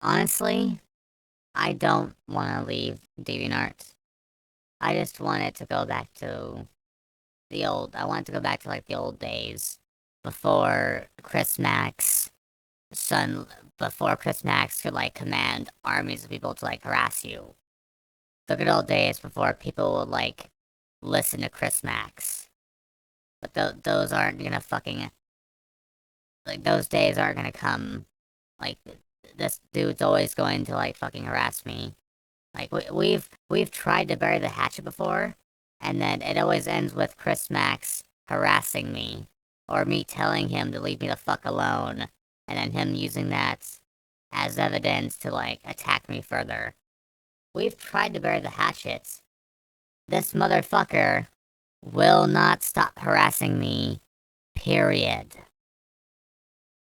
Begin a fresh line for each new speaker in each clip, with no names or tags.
Honestly, I don't want to leave DeviantArt. I just want it to go back to I want it to go back to like the old days before Chris Max son before Chris Max could like command armies of people to like harass you. The good old days before people would like listen to Chris Max. But those aren't gonna fucking like those days aren't gonna come. Like this dude's always going to like fucking harass me. Like we've tried to bury the hatchet before, and then it always ends with Chris Max harassing me, or me telling him to leave me the fuck alone, and then him using that as evidence to like attack me further. We've tried to bury the hatchet. This motherfucker will not stop harassing me. Period.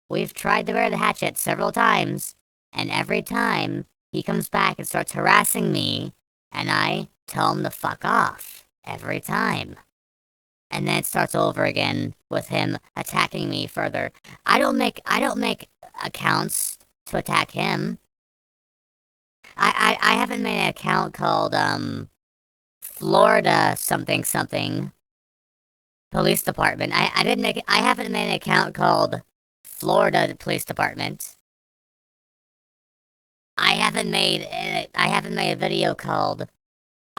We've tried to bury the hatchet several times, and every time he comes back and starts harassing me, and I tell him to fuck off. Every time. And then it starts over again with him attacking me further. I don't make accounts to attack him. I haven't made an account called Florida something something Police Department. I haven't made an account called Florida Police Department. I haven't made a video called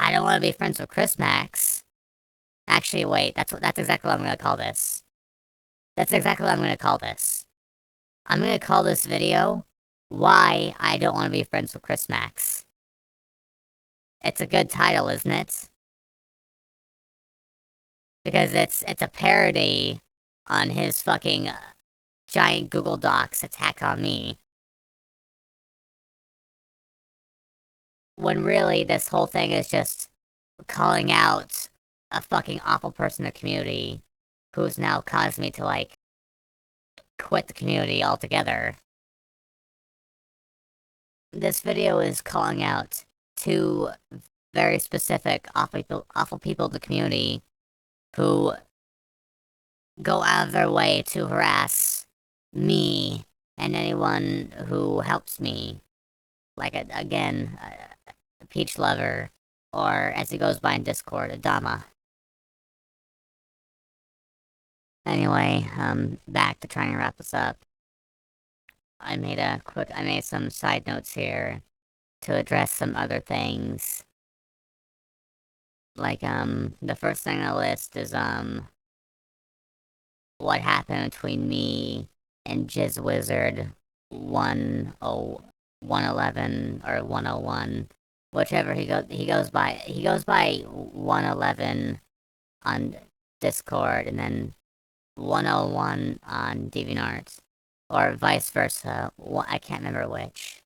I don't want to be friends with Chris Max. Actually, wait, that's exactly what I'm gonna call this. That's exactly what I'm gonna call this. I'm gonna call this video Why I Don't Want to Be Friends with Chris Max. It's a good title, isn't it? Because it's a parody on his fucking giant Google Docs attack on me. When really this whole thing is just calling out a fucking awful person in the community who's now caused me to like quit the community altogether. This video is calling out two very specific awful people in the community who go out of their way to harass me and anyone who helps me. Like, again, Peach Lover, or as he goes by in Discord, Adama. Anyway, back to trying to wrap this up. I made some side notes here to address some other things. Like, the first thing on the list is, what happened between me and Jizz Wizard 111 or 101, whichever he goes by 111 on Discord and then 101 on DeviantArt, or vice versa. I can't remember which.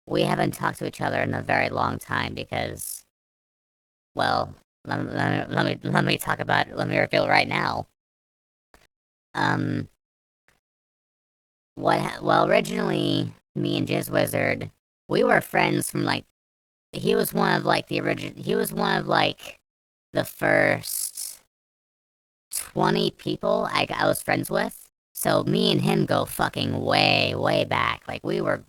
We haven't talked to each other in a very long time because, well, let me talk about it. Let me reveal right now. Um, well, originally, me and Jizz Wizard, we were friends from like, he was one of like he was one of like the first 20 people I was friends with. So me and him go fucking way back. Like we were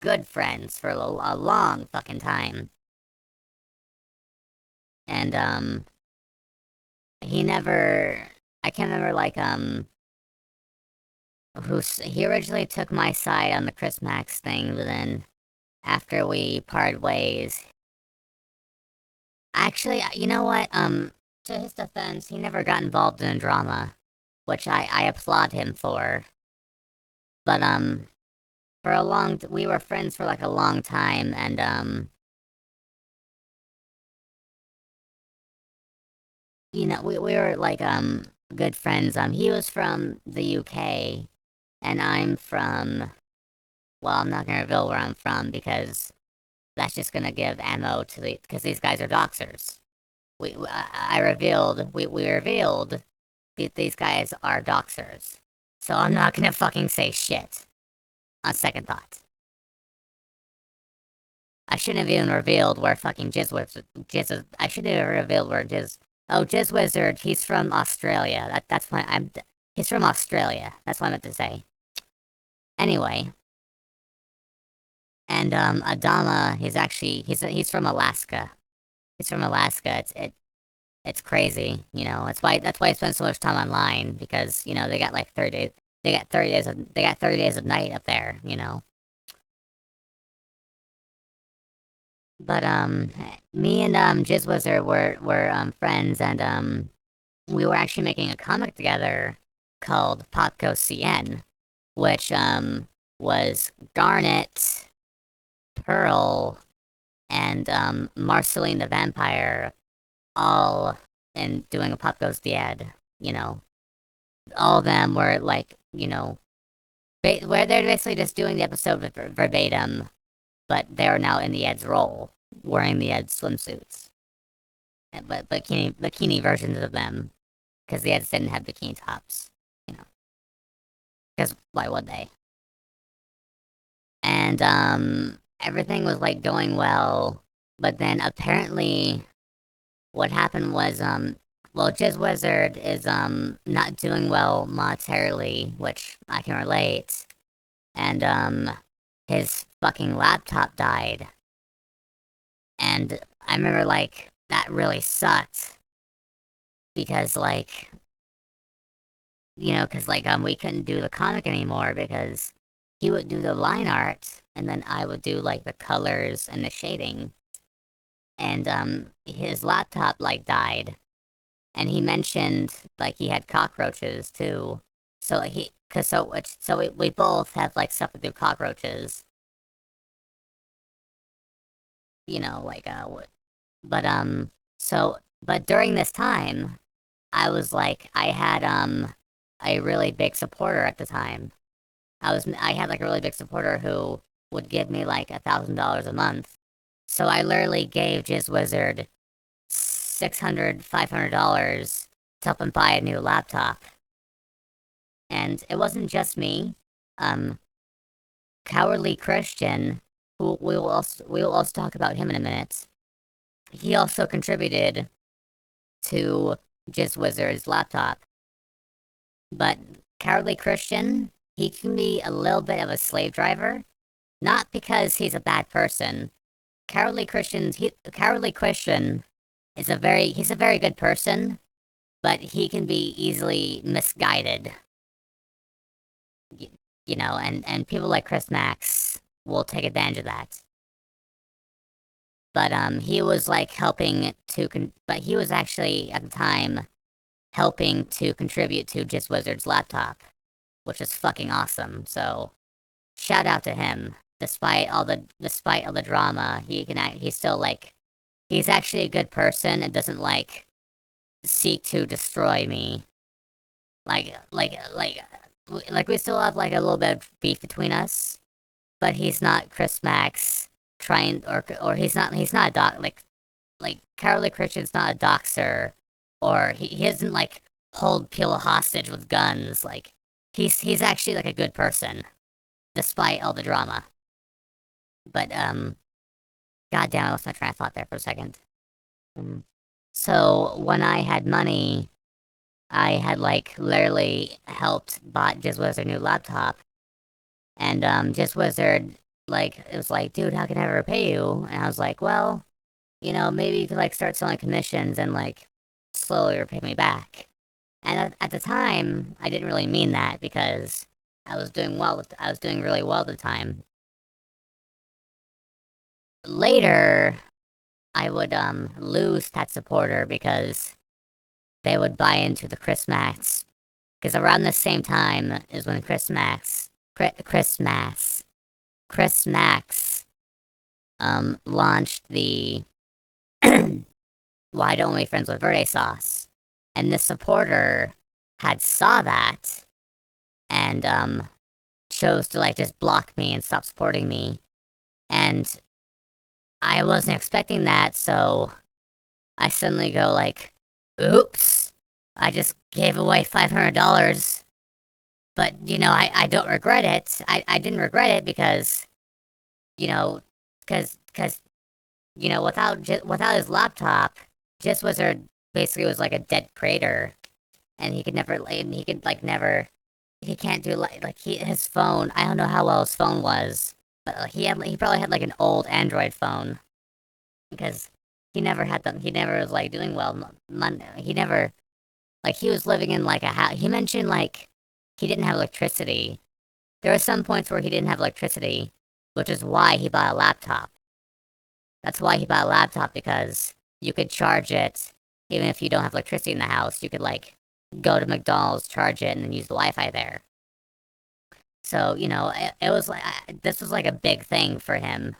good friends for a long fucking time. And he never I can't remember like he originally took my side on the Chris Max thing, but then after we parted ways, actually, you know what? To his defense, he never got involved in a drama, which I applaud him for. But we were friends for like a long time, and you know, we were like good friends. He was from the UK, and I'm from. Well, I'm not gonna reveal where I'm from because that's just gonna give ammo to because these guys are doxers. We revealed that these guys are doxers. So I'm not gonna fucking say shit on second thought. I shouldn't have even revealed where fucking I shouldn't have revealed where Jizz. Oh, Jizz Wizard. He's from Australia. That's why I'm. He's from Australia. That's what I meant to say. Anyway, And Adama, he's from Alaska. He's from Alaska. It's crazy, you know. That's why I spend so much time online because you know they got like 30 days. They got 30 days of night up there, you know. But me and Jizz Wizard were friends, and we were actually making a comic together called Popco CN, which was Garnet, Pearl, and Marceline the Vampire all in doing a Pop Goes the Ad, you know. All of them were like, you know, where they're basically just doing the episode verbatim, but they're now in the Ed's role, wearing the Ed's swimsuits. But bikini versions of them, because the Eds didn't have bikini tops, you know, because why would they? And everything was like going well, but then apparently what happened was well, Jizz Wizard is not doing well monetarily, which I can relate, and his fucking laptop died, and I remember like that really sucked because like you know because like we couldn't do the comic anymore because he would do the line art and then I would do like the colors and the shading, and his laptop like died, and he mentioned like he had cockroaches too. So he, cause so we both have like suffered through cockroaches, you know, like but but during this time, I had a really big supporter at the time. I had like a really big supporter who would give me like $1,000 a month. So I literally gave Jizz Wizard 600, $500 to help him buy a new laptop. And it wasn't just me. Um, Cowardly Christian, who we will also talk about him in a minute. He also contributed to Jizz Wizard's laptop, but Cowardly Christian, he can be a little bit of a slave driver, not because he's a bad person. Cowardly Christian he's a very good person, but he can be easily misguided. You know, and people like Chris Max will take advantage of that. But he was like but he was actually at the time helping to contribute to Just Wizard's laptop, which is fucking awesome. So shout out to him. Despite all the drama, he's still like he's actually a good person and doesn't like seek to destroy me. Like we still have like a little bit of beef between us, but he's not Chris Max trying or he's not a like Carolee Christian's not a doxer or he doesn't like hold people hostage with guns. Like he's actually like a good person despite all the drama. But goddamn, I lost my train of thought there for a second. Um, so when I had money, I had like literally helped bought Just Wizard a new laptop, and Just Wizard like it was like, dude, how can I ever repay you? And I was like, well, you know, maybe you could like start selling commissions and like slowly repay me back. And at the time, I didn't really mean that because I was doing really well at the time. Later, I would lose that supporter because they would buy into the Chris Max. Because around the same time is when Chris Max launched the Why Don't We Friends with Verdesause, and the supporter had saw that and chose to like just block me and stop supporting me, and I wasn't expecting that, so I suddenly go like, "Oops, I just gave away $500." But you know, I don't regret it. I didn't regret it because you know, because you know, without his laptop, Just Wizard basically was like a dead creator, and he could like never he can't do his phone. I don't know how well his phone was, But he probably had like an old Android phone because he never was like doing well. He never like he was living in like a house. He mentioned like he didn't have electricity. There were some points where he didn't have electricity, which is why he bought a laptop. That's why he bought a laptop because you could charge it even if you don't have electricity in the house. You could like go to McDonald's, charge it, and then use the Wi-Fi there. So it was like this was like a big thing for him,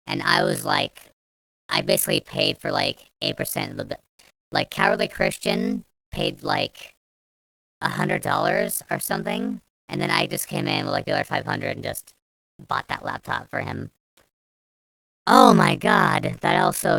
and I was like, I basically paid for like 8% of the like Cowardly Christian paid like $100 or something, and then I just came in with like the other 500 and just bought that laptop for him. Oh my god, that also